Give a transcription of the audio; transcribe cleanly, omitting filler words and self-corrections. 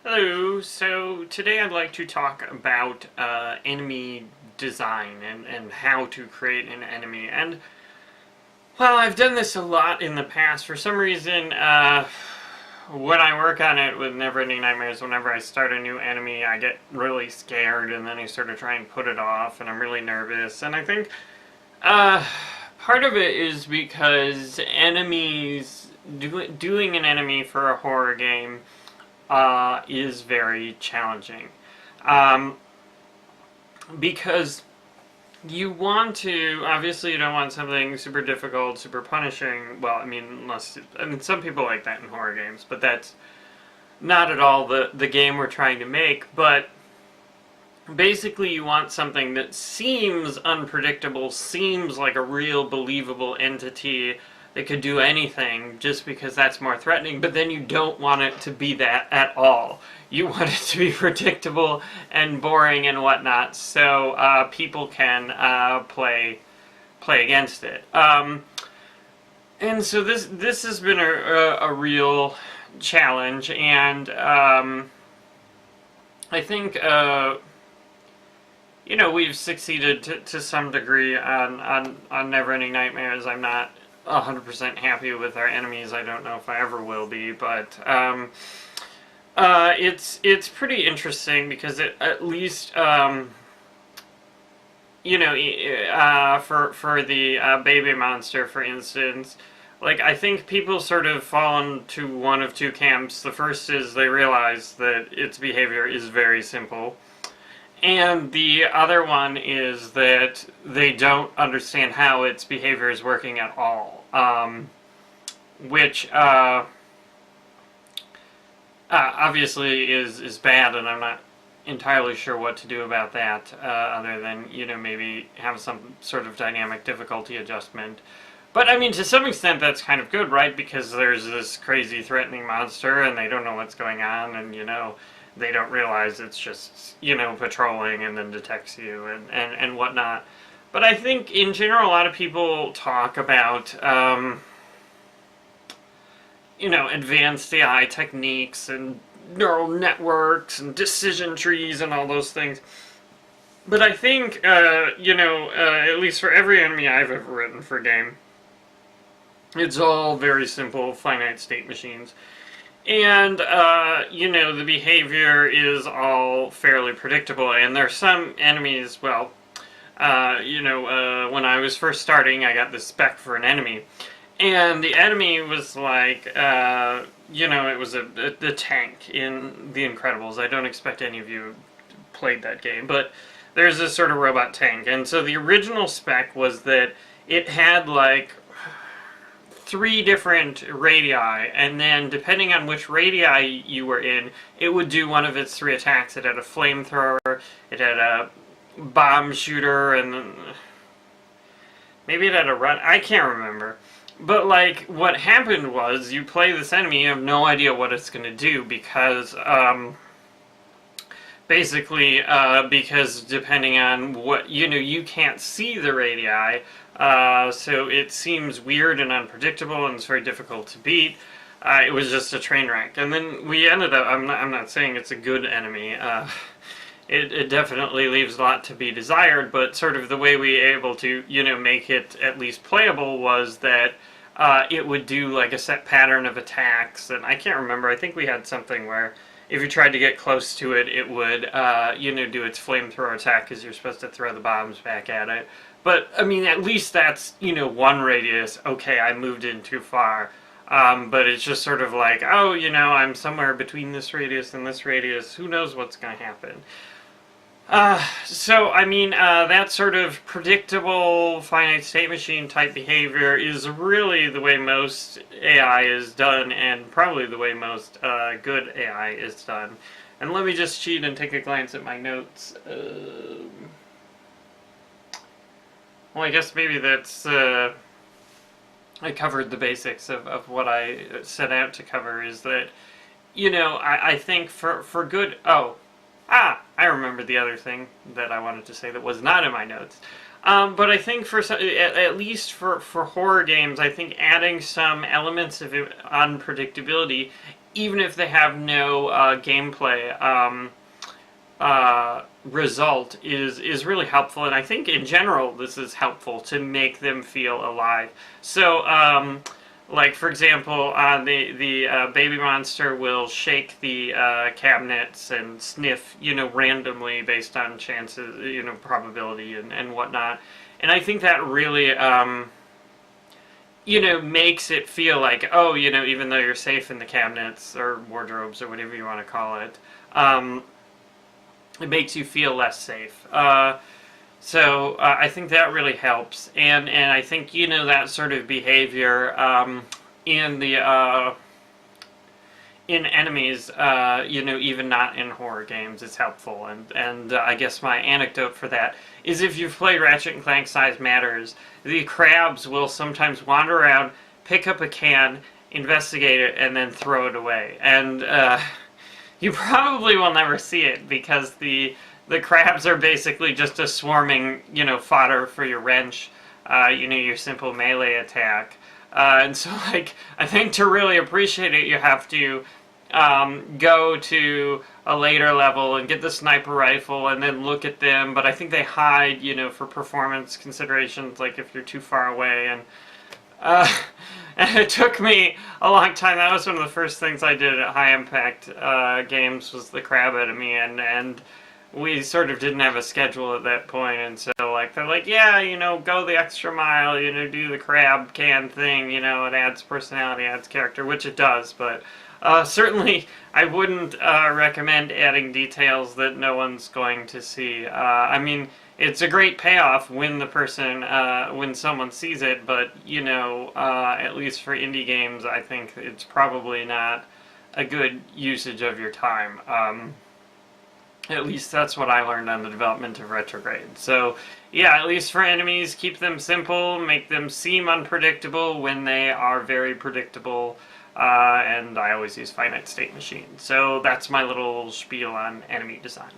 Hello, so today I'd like to talk about enemy design and how to create an enemy. And, well, I've done this a lot in the past. For some reason, when I work on it with Neverending Nightmares, whenever I start a new enemy, I get really scared, and then I sort of try and put it off, and I'm really nervous. And I think part of it is because doing an enemy for a horror game is very challenging. Because obviously you don't want something super difficult, super punishing. Well, I mean, some people like that in horror games, but that's not at all the game we're trying to make. But basically you want something that seems unpredictable, seems like a real believable entity that could do anything, just because that's more threatening, but then you don't want it to be that at all. You want it to be predictable and boring and whatnot, so people can play against it. And so this has been a real challenge, and I think we've succeeded to some degree on Neverending Nightmares. I'm not 100% happy with our enemies. I don't know if I ever will be, but it's pretty interesting because it at least for the baby monster, for instance, like, I think people sort of fall into one of two camps. The first is they realize that its behavior is very simple. And the other one is that they don't understand how its behavior is working at all, which obviously is bad, and I'm not entirely sure what to do about that, other than, maybe have some sort of dynamic difficulty adjustment. But, I mean, to some extent that's kind of good, right? Because there's this crazy threatening monster, and they don't know what's going on, and, they don't realize it's just, patrolling and then detects you and whatnot. But I think, in general, a lot of people talk about, advanced AI techniques and neural networks and decision trees and all those things. But I think, at least for every enemy I've ever written for a game, it's all very simple finite state machines. And, the behavior is all fairly predictable, and there's some enemies, well, when I was first starting, I got this spec for an enemy, and the enemy was like, it was the tank in The Incredibles. I don't expect any of you played that game, but there's this sort of robot tank, and so the original spec was that it had, like, 3 different radii, and then depending on which radii you were in, it would do one of its 3 attacks. It had a flamethrower, it had a bomb shooter, and maybe it had a run. I can't remember. But, like, what happened was, you play this enemy, you have no idea what it's going to do, because basically, because depending on what, you can't see the radii, so it seems weird and unpredictable, and it's very difficult to beat. It was just a train wreck. And then we ended up, I'm not saying it's a good enemy, it definitely leaves a lot to be desired, but sort of the way we were able to, make it at least playable was that it would do, like, a set pattern of attacks, and I can't remember, I think we had something where if you tried to get close to it, it would, do its flamethrower attack, because you're supposed to throw the bombs back at it. But, I mean, at least that's, one radius. Okay, I moved in too far. But it's just sort of like, oh, I'm somewhere between this radius and this radius. Who knows what's going to happen? So, I mean, that sort of predictable finite state machine type behavior is really the way most AI is done, and probably the way most good AI is done. And let me just cheat and take a glance at my notes. Well, I guess maybe that's, I covered the basics of what I set out to cover, is that, I think for good, I remember the other thing that I wanted to say that was not in my notes. But I think at least for horror games, I think adding some elements of unpredictability even if they have no gameplay result, is really helpful. And I think in general this is helpful to make them feel alive. So like for example, the baby monster will shake the cabinets and sniff, randomly based on chances, probability and whatnot. And I think that really makes it feel like, oh, even though you're safe in the cabinets or wardrobes or whatever you want to call it, it makes you feel less safe. So I think that really helps, and I think that sort of behavior in the in enemies, even not in horror games, is helpful. And I guess my anecdote for that is, if you've played Ratchet and Clank Size Matters, the crabs will sometimes wander around, pick up a can, investigate it, and then throw it away. And you probably will never see it, because the crabs are basically just a swarming, fodder for your wrench, your simple melee attack. And so, like, I think to really appreciate it, you have to go to a later level and get the sniper rifle and then look at them. But I think they hide, for performance considerations, like if you're too far away. And it took me a long time. That was one of the first things I did at High Impact games, was the crab enemy, and we sort of didn't have a schedule at that point, and so they're like, yeah, go the extra mile, do the crab can thing, it adds personality, adds character, which it does, but certainly I wouldn't recommend adding details that no one's going to see. I mean, it's a great payoff when the person, when someone sees it, but, at least for indie games, I think it's probably not a good usage of your time. At least that's what I learned on the development of Retrograde. So, yeah, at least for enemies, keep them simple, make them seem unpredictable when they are very predictable, and I always use finite state machines. So that's my little spiel on enemy design.